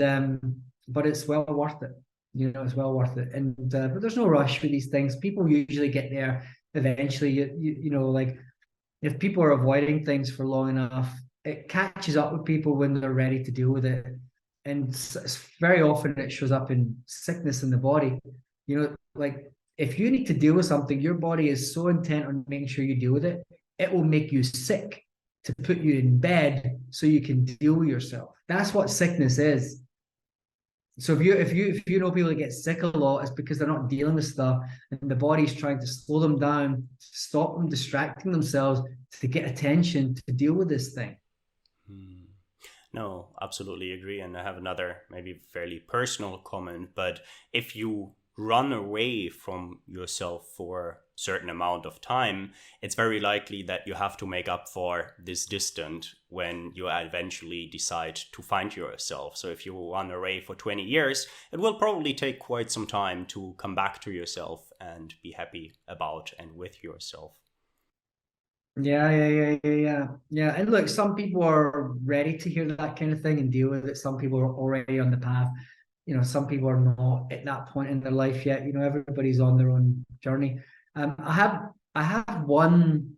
but it's well worth it. It's well worth it. And but there's no rush for these things. People usually get there eventually. Like if people are avoiding things for long enough, it catches up with people when they're ready to deal with it. And very often it shows up in sickness in the body. You know, like if you need to deal with something, your body is so intent on making sure you deal with it, it will make you sick to put you in bed so you can deal with yourself. That's what sickness is. So if you know people that get sick a lot, it's because they're not dealing with stuff, and the body's trying to slow them down, stop them distracting themselves to get attention to deal with this thing. No, absolutely agree. And I have another maybe fairly personal comment, but if you run away from yourself for a certain amount of time, it's very likely that you have to make up for this distance when you eventually decide to find yourself. So if you run away for 20 years, it will probably take quite some time to come back to yourself and be happy about and with yourself. Yeah. And look, some people are ready to hear that kind of thing and deal with it. Some people are already on the path. You know, some people are not at that point in their life yet. You know, everybody's on their own journey. I have one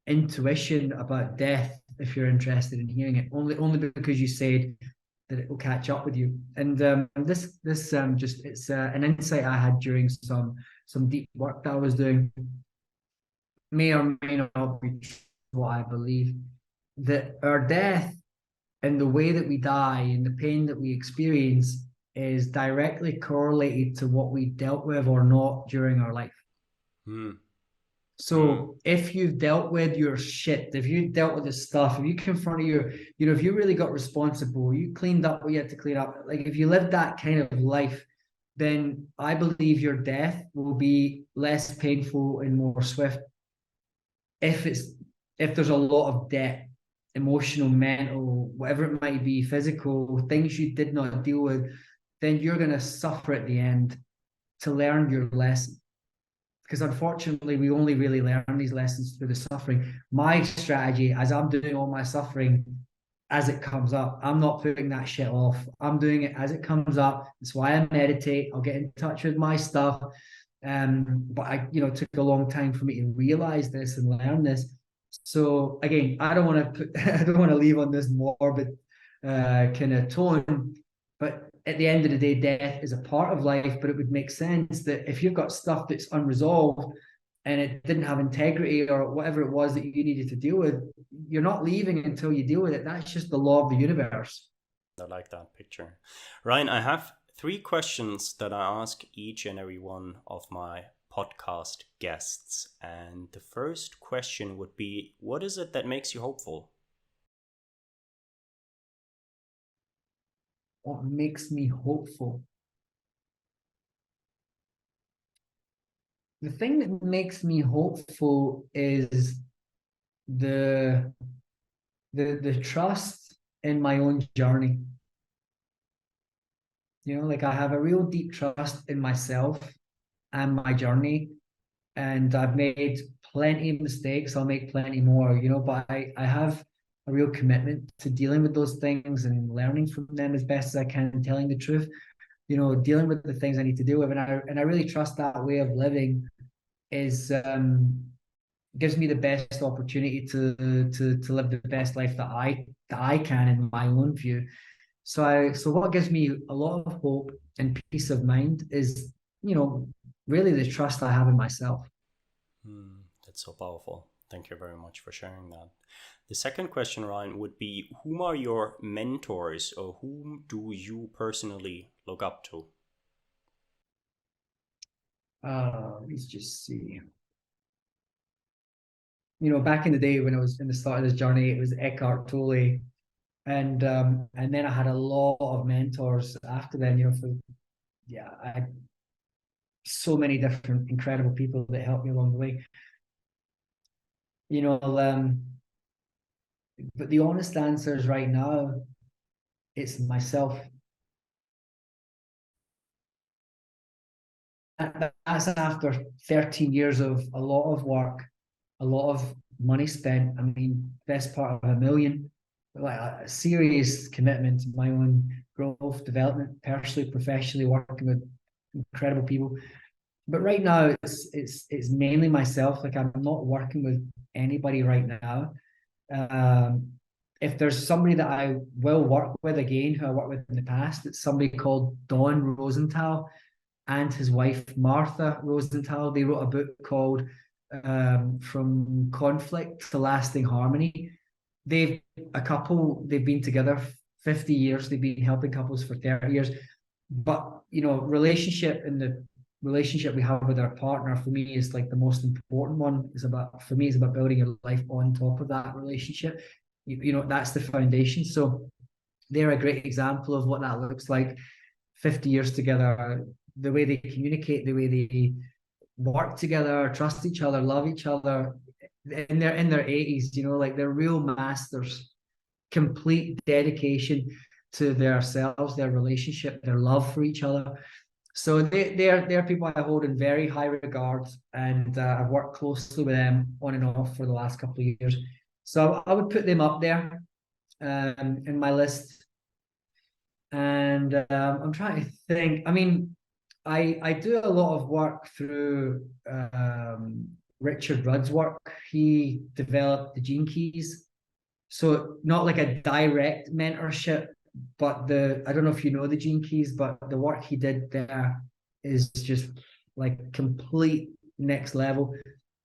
intuition about death. If you're interested in hearing it, only because you said that it will catch up with you. And this just it's an insight I had during some deep work that I was doing. May or may not be what I believe, that our death and the way that we die and the pain that we experience is directly correlated to what we dealt with or not during our life. So if you've dealt with your shit, if you dealt with the stuff, if you confronted if you really got responsible, you cleaned up what you had to clean up, like if you lived that kind of life, then I believe your death will be less painful and more swift. If there's a lot of debt, emotional, mental, whatever it might be, physical, things you did not deal with, then you're going to suffer at the end to learn your lesson. Because unfortunately, we only really learn these lessons through the suffering. My strategy, as I'm doing all my suffering as it comes up, I'm not putting that shit off. I'm doing it as it comes up. That's why I meditate. I'll get in touch with my stuff. But it took a long time for me to realize this and learn this. So again, I don't want to leave on this morbid kind of tone, but at the end of the day, death is a part of life. But it would make sense that if you've got stuff that's unresolved and it didn't have integrity or whatever it was that you needed to deal with, you're not leaving until you deal with it. That's just the law of the universe. I like that picture. Ryan, I have 3 questions that I ask each and every one of my podcast guests. And the first question would be, what is it that makes you hopeful? What makes me hopeful? The thing that makes me hopeful is the trust in my own journey. Like I have a real deep trust in myself and my journey, and I've made plenty of mistakes. I'll make plenty more, but I have a real commitment to dealing with those things and learning from them as best as I can, and telling the truth, dealing with the things I need to deal with. And I really trust that way of living is gives me the best opportunity to live the best life that I can in my own view. So what gives me a lot of hope and peace of mind is, really the trust I have in myself. That's so powerful. Thank you very much for sharing that. The second question, Ryan, would be, whom are your mentors, or whom do you personally look up to? Let's just see. Back in the day when I was in the start of this journey, it was Eckhart Tolle. And then I had a lot of mentors after then, I had so many different incredible people that helped me along the way. But the honest answer is right now, it's myself. That's after 13 years of a lot of work, a lot of money spent. I mean, best part of $1 million, like a serious commitment to my own growth, development, personally, professionally, working with incredible people. But right now, it's mainly myself. Like I'm not working with anybody right now. Um, if there's somebody that I will work with again, who I worked with in the past, it's somebody called Don Rosenthal and his wife Martha Rosenthal. They wrote a book called From Conflict to Lasting Harmony. They've they've been together 50 years, they've been helping couples for 30 years. But relationship and the relationship we have with our partner, for me, is like the most important one. Is about For me, is about building your life on top of that relationship. That's the foundation. So they're a great example of what that looks like. 50 years together, the way they communicate, the way they work together, trust each other, love each other. In their 80s, like they're real masters. Complete dedication to themselves, their relationship, their love for each other. So they're people I hold in very high regard, and I've worked closely with them on and off for the last couple of years. So I would put them up there in my list. And I'm trying to think. I mean, I do a lot of work through Richard Rudd's work. He developed the Gene Keys, so not like a direct mentorship, but I don't know if you know the Gene Keys, but the work he did there is just like complete next level.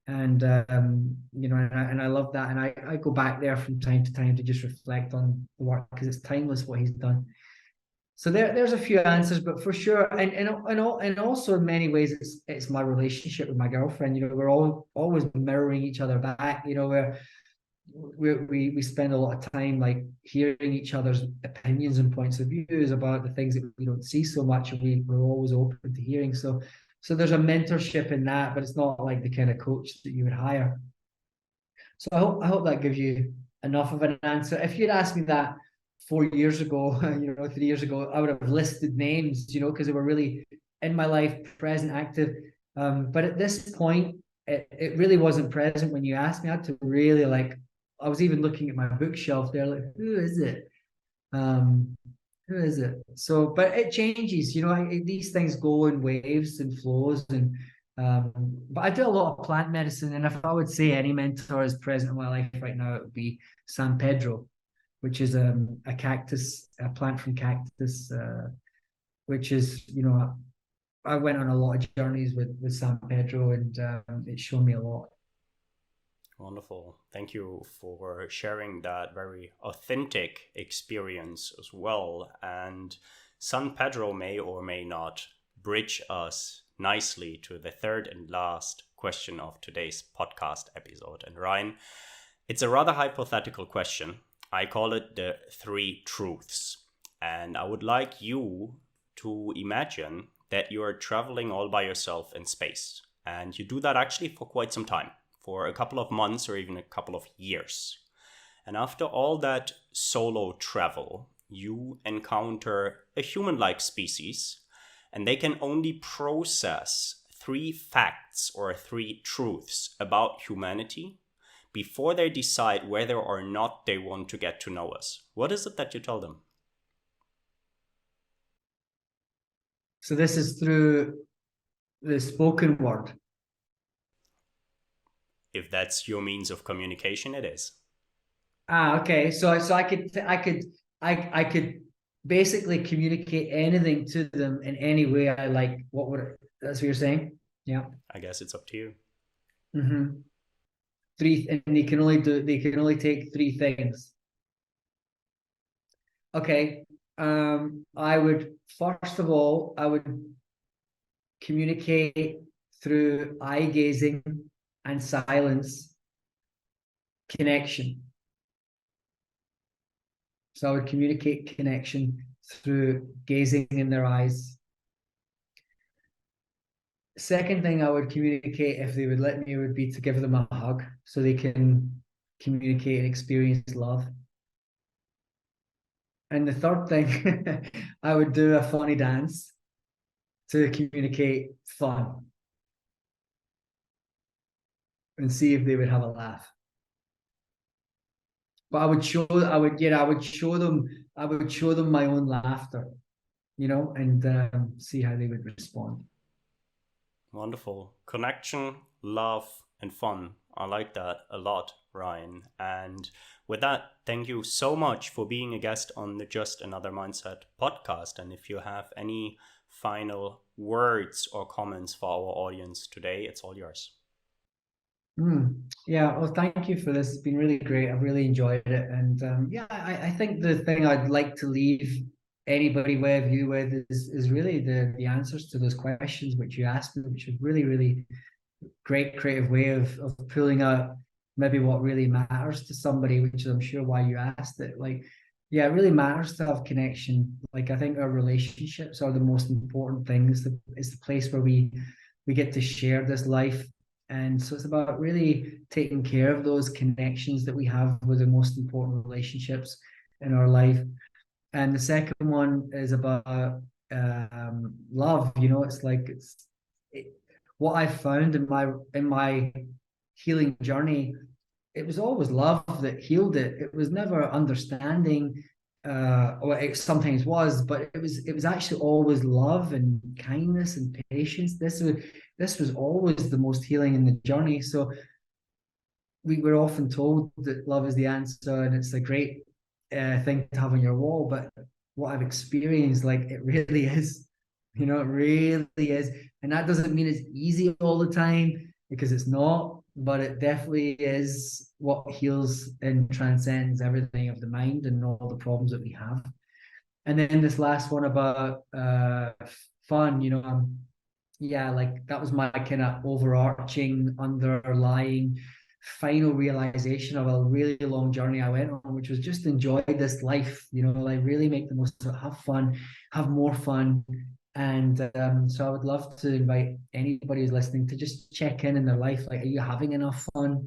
And and I love that, and I go back there from time to time to just reflect on the work, because it's timeless what he's done. So there's a few answers, but for sure, and also in many ways, it's my relationship with my girlfriend. We're always mirroring each other back. We spend a lot of time like hearing each other's opinions and points of views about the things that we don't see so much, and we're always open to hearing. So there's a mentorship in that, but it's not like the kind of coach that you would hire. So I hope that gives you enough of an answer. If you'd asked me that 4 years ago, 3 years ago, I would have listed names, because they were really in my life, present, active. But at this point, it really wasn't present when you asked me. I had to really I was even looking at my bookshelf there, like, who is it? Who is it? So, but it changes, these things go in waves and flows. But I do a lot of plant medicine, and if I would say any mentor is present in my life right now, it would be San Pedro, which is a cactus, a plant from cactus, which is, I went on a lot of journeys with San Pedro, and it showed me a lot. Wonderful. Thank you for sharing that very authentic experience as well. And San Pedro may or may not bridge us nicely to the third and last question of today's podcast episode. And Ryan, it's a rather hypothetical question. I call it the 3 truths. And I would like you to imagine that you are traveling all by yourself in space. And you do that actually for quite some time, for a couple of months or even a couple of years. And after all that solo travel, you encounter a human-like species, and they can only process 3 facts or 3 truths about humanity before they decide whether or not they want to get to know us. What is it that you tell them? So this is through the spoken word. If that's your means of communication, it is. Okay. So I could basically communicate anything to them in any way I like. That's what you're saying? Yeah. I guess it's up to you. Mm-hmm. And they can only take 3 things. Okay. I would, first of all, communicate through eye gazing and silence connection. So I would communicate connection through gazing in their eyes. Second thing I would communicate, if they would let me, would be to give them a hug so they can communicate and experience love. And the third thing, I would do a funny dance to communicate fun and see if they would have a laugh. But I would show them my own laughter, and see how they would respond. Wonderful. Connection, love, and fun. I like that a lot, Ryan. And with that, thank you so much for being a guest on the Just Another Mindset podcast. And if you have any final words or comments for our audience today, it's all yours. Yeah, well, thank you for this. It's been really great. I've really enjoyed it. And I think the thing I'd like to leave anybody with you with is really the answers to those questions which you asked me, which is really, really great creative way of pulling out maybe what really matters to somebody, which is I'm sure why you asked it. Like, yeah, it really matters to have connection. Like, I think our relationships are the most important things. It's the place where we get to share this life. And so it's about really taking care of those connections that we have with the most important relationships in our life. And the second one is about love. You know, it's like what I found in my healing journey. It was always love that healed it. It was never understanding, or it sometimes was, but it was actually always love and kindness and patience. This was always the most healing in the journey. So we were often told that love is the answer, and it's a great thing to have on your wall. But what I've experienced, like, it really is. You know, it really is. And that doesn't mean it's easy all the time, because it's not, but it definitely is what heals and transcends everything of the mind and all the problems that we have. And then this last one about fun, you know, yeah, like that was my kind of overarching, underlying final realization of a really long journey I went on, which was just enjoy this life, you know, like really make the most of it, have fun, have more fun. And so I would love to invite anybody who's listening to just check in their life. Like, are you having enough fun?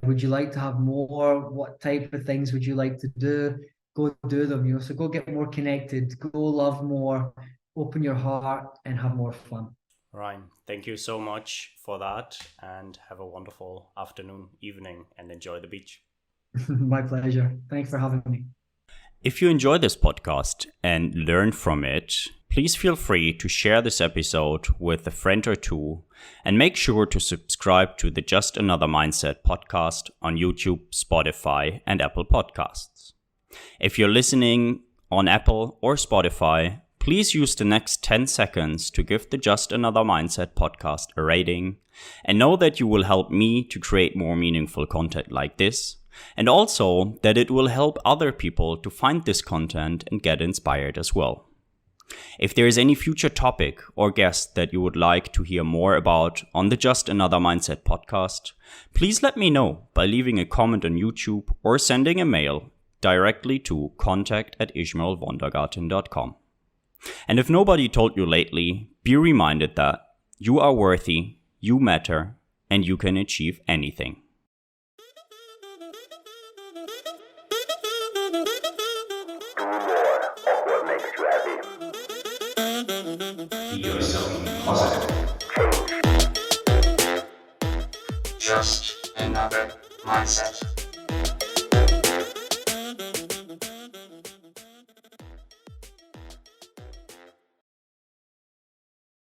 Would you like to have more? What type of things would you like to do? Go do them, you know. So go get more connected, go love more, open your heart, and have more fun. Ryan, thank you so much for that, and have a wonderful afternoon, evening, and enjoy the beach. My pleasure. Thanks for having me. If you enjoy this podcast and learn from it, please feel free to share this episode with a friend or two, and make sure to subscribe to the Just Another Mindset podcast on YouTube, Spotify, and Apple Podcasts. If you're listening on Apple or Spotify, please use the next 10 seconds to give the Just Another Mindset podcast a rating, and know that you will help me to create more meaningful content like this, and also that it will help other people to find this content and get inspired as well. If there is any future topic or guest that you would like to hear more about on the Just Another Mindset podcast, please let me know by leaving a comment on YouTube or sending a mail directly to contact@ismaelwondergarten.com. And if nobody told you lately, be reminded that you are worthy, you matter, and you can achieve anything. Be yourself positive. Just another mindset.